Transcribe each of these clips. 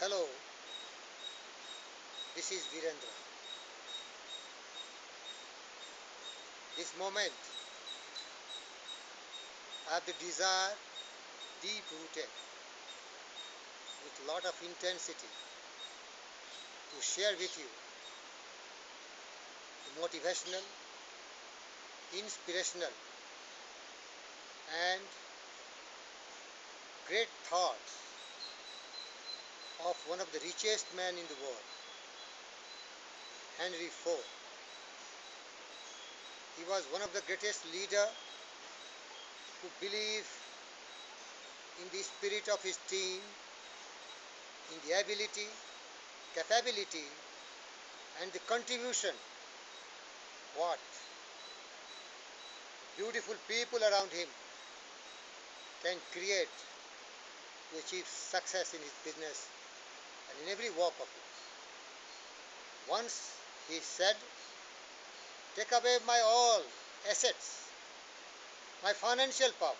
Hello, this is Virendra. This moment I have the desire deep rooted with lot of intensity to share with you the motivational, inspirational and great thoughts of one of the richest men in the world, Henry Ford. He was one of the greatest leaders who believed in the spirit of his team, in the ability, capability and the contribution what beautiful people around him can create to achieve success in his business and in every walk of life. Once he said, "Take away my all assets, my financial power,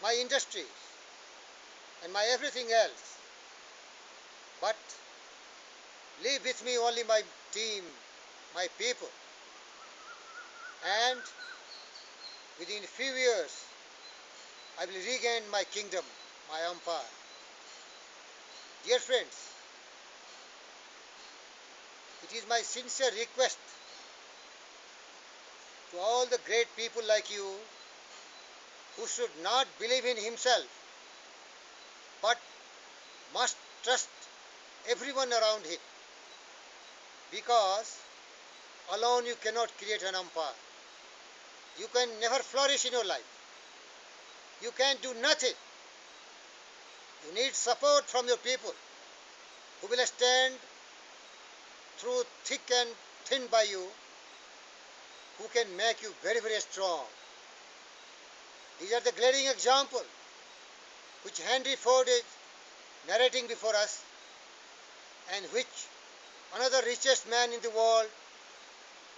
my industries and my everything else, but leave with me only my team, my people, and within few years I will regain my kingdom, my empire." Dear friends, it is my sincere request to all the great people like you who should not believe in himself but must trust everyone around him, because alone you cannot create an empire. You can never flourish in your life. You can do nothing. You need support from your people who will stand through thick and thin by you, who can make you very, very strong. These are the glaring examples which Henry Ford is narrating before us and which another richest man in the world,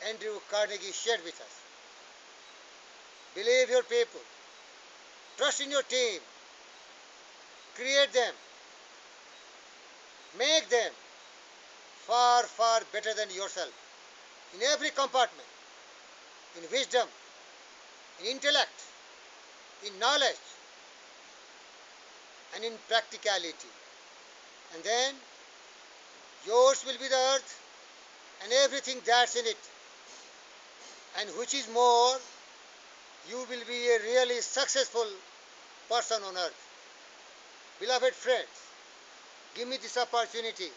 Andrew Carnegie, shared with us. Believe your people, trust in your team, create them, make them far, far better than yourself in every compartment, in wisdom, in intellect, in knowledge and in practicality. And then yours will be the earth and everything that's in it, and which is more, you will be a really successful person on earth. Beloved friends, give me this opportunity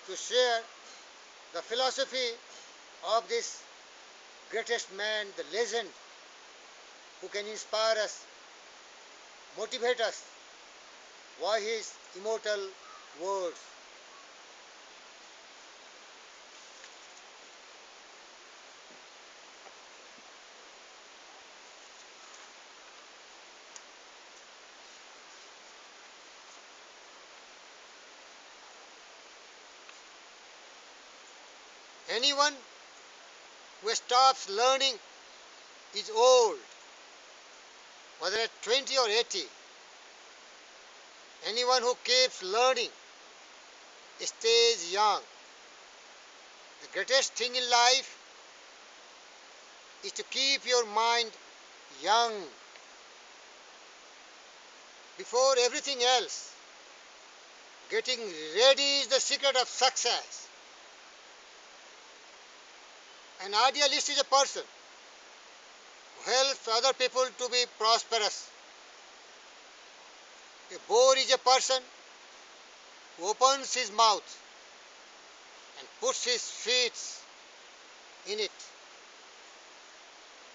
to share the philosophy of this greatest man, the legend, who can inspire us, motivate us by his immortal words. Anyone who stops learning is old, whether at 20 or 80. Anyone who keeps learning stays young. The greatest thing in life is to keep your mind young. Before everything else, getting ready is the secret of success. An idealist is a person who helps other people to be prosperous. A bore is a person who opens his mouth and puts his feet in it.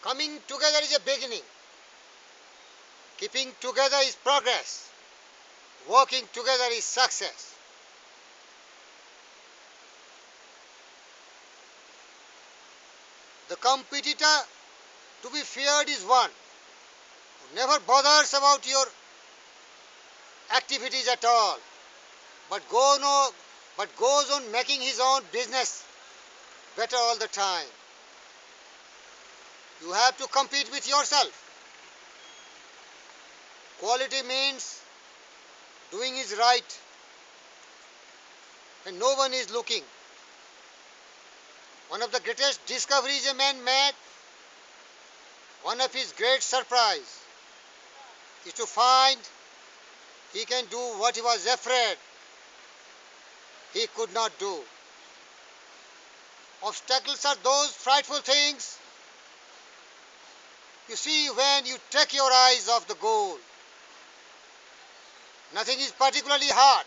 Coming together is a beginning. Keeping together is progress. Working together is success. The competitor to be feared is one who never bothers about your activities at all, but goes on making his own business better all the time. You have to compete with yourself. Quality means doing is right when no one is looking. One of the greatest discoveries a man made, one of his great surprise, is to find he can do what he was afraid he could not do. Obstacles are those frightful things you see when you take your eyes off the goal. Nothing is particularly hard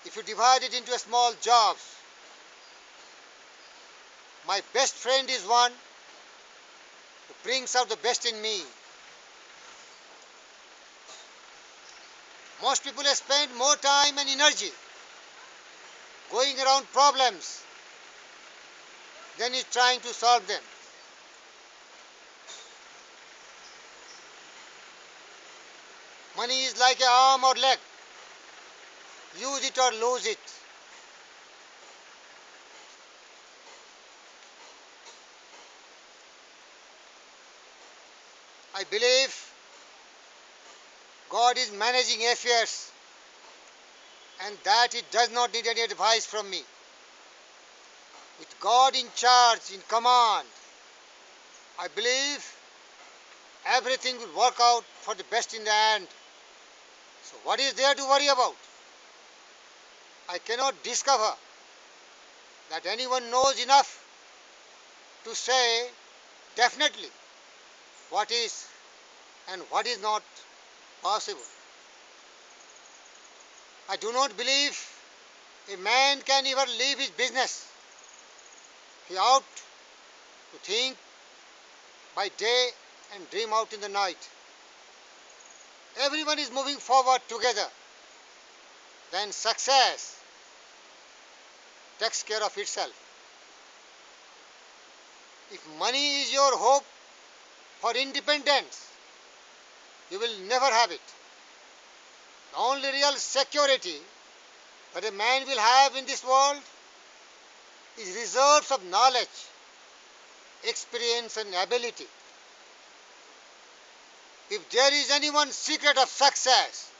if you divide it into small jobs. My best friend is one who brings out the best in me. Most people spend more time and energy going around problems than is trying to solve them. Money is like an arm or leg. Use it or lose it. I believe God is managing affairs and that He does not need any advice from me. With God in charge, in command, I believe everything will work out for the best in the end. So what is there to worry about? I cannot discover that anyone knows enough to say definitely what is and what is not possible. I do not believe a man can ever leave his business. He ought to think by day and dream out in the night. Everyone is moving forward together. Then success takes care of itself. If money is your hope for independence, you will never have it. The only real security that a man will have in this world is reserves of knowledge, experience and ability. If there is anyone's secret of success,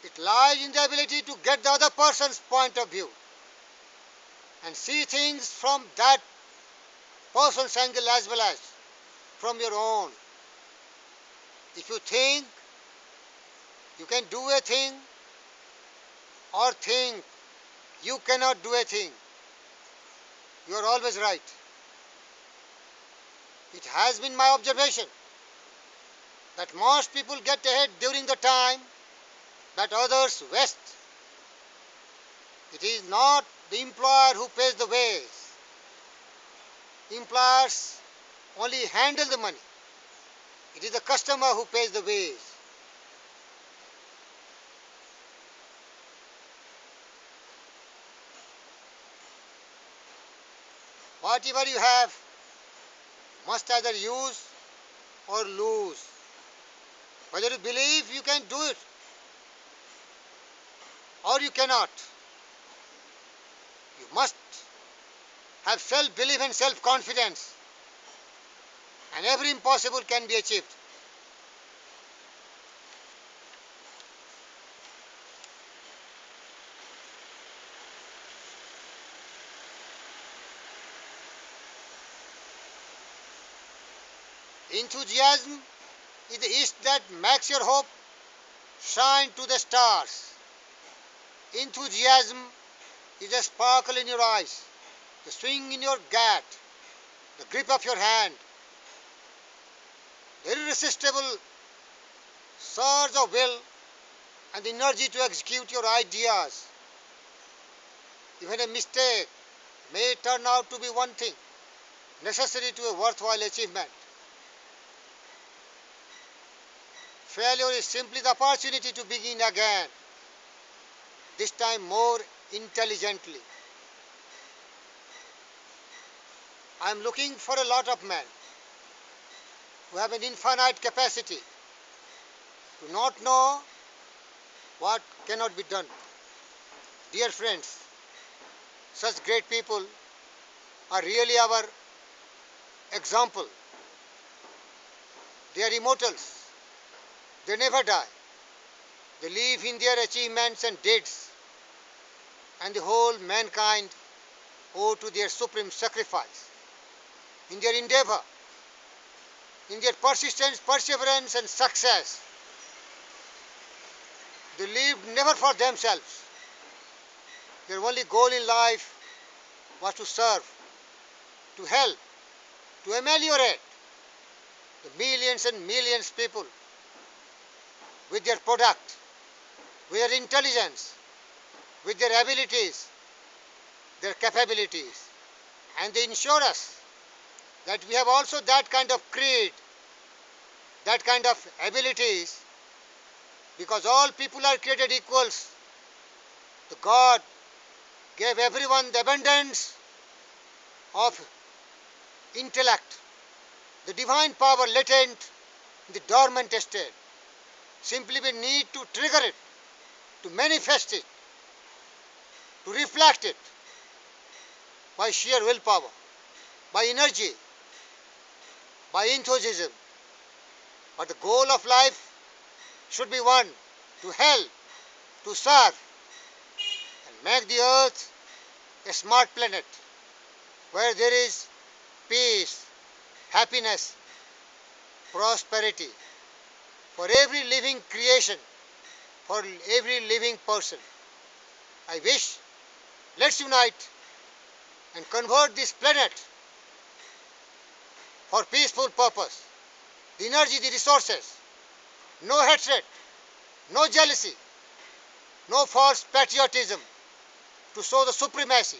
it lies in the ability to get the other person's point of view and see things from that person's angle as well as from your own. If you think you can do a thing or think you cannot do a thing, you are always right. It has been my observation that most people get ahead during the time that others waste. It is not the employer who pays the wages. Employers only handle the money. It is the customer who pays the wage. Whatever you have, must either use or lose. Whether you believe you can do it or you cannot, you must have self-belief and self-confidence, and every impossible can be achieved. Enthusiasm is the east that makes your hope shine to the stars. Enthusiasm is a sparkle in your eyes, the swing in your gait, the grip of your hand, the irresistible surge of will and the energy to execute your ideas. Even a mistake may turn out to be one thing necessary to a worthwhile achievement. Failure is simply the opportunity to begin again, this time more intelligently. I am looking for a lot of men who have an infinite capacity to not know what cannot be done. Dear friends, such great people are really our example. They are immortals. They never die. They live in their achievements and deeds, and the whole mankind owe to their supreme sacrifice. In their endeavor, in their persistence, perseverance and success, they lived never for themselves. Their only goal in life was to serve, to help, to ameliorate the millions and millions of people with their product, with their intelligence, with their abilities, their capabilities. And they ensure us that we have also that kind of creed, that kind of abilities, because all people are created equals. The God gave everyone the abundance of intellect, the divine power latent in the dormant state. Simply we need to trigger it, to manifest it, to reflect it by sheer willpower, by energy, by enthusiasm. But the goal of life should be one: to help, to serve, and make the earth a smart planet where there is peace, happiness, prosperity for every living creation, for every living person. I wish, let's unite and convert this planet for peaceful purpose. The energy, the resources, no hatred, no jealousy, no false patriotism, to show the supremacy,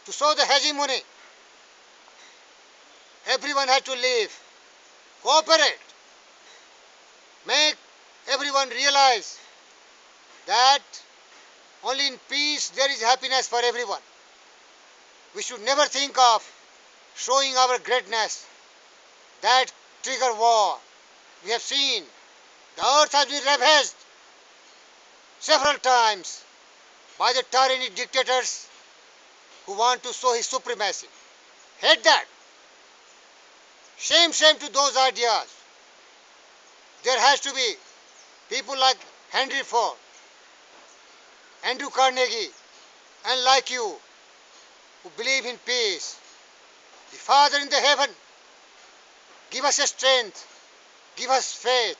to show the hegemony. Everyone has to live, cooperate, make everyone realize that only in peace there is happiness for everyone. We should never think of showing our greatness, that trigger war. We have seen the earth has been ravaged several times by the tyrannic dictators who want to show his supremacy. Hate that. Shame, shame to those ideas. There has to be people like Henry Ford, Andrew Carnegie, and like you, who believe in peace. The Father in the heaven, give us a strength, give us faith,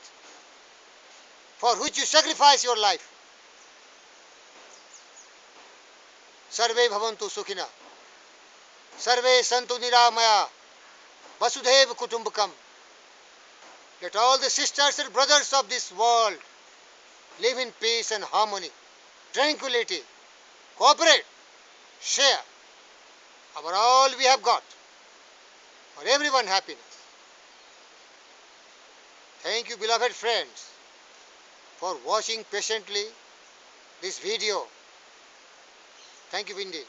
for which you sacrifice your life. Sarve bhavantu sukhina, sarve santu niramaya, vasudhaiva kutumbakam. Let all the sisters and brothers of this world live in peace and harmony, tranquility, cooperate, share our all we have got, for everyone happiness. Thank you, beloved friends, for watching patiently this video. Thank you indeed.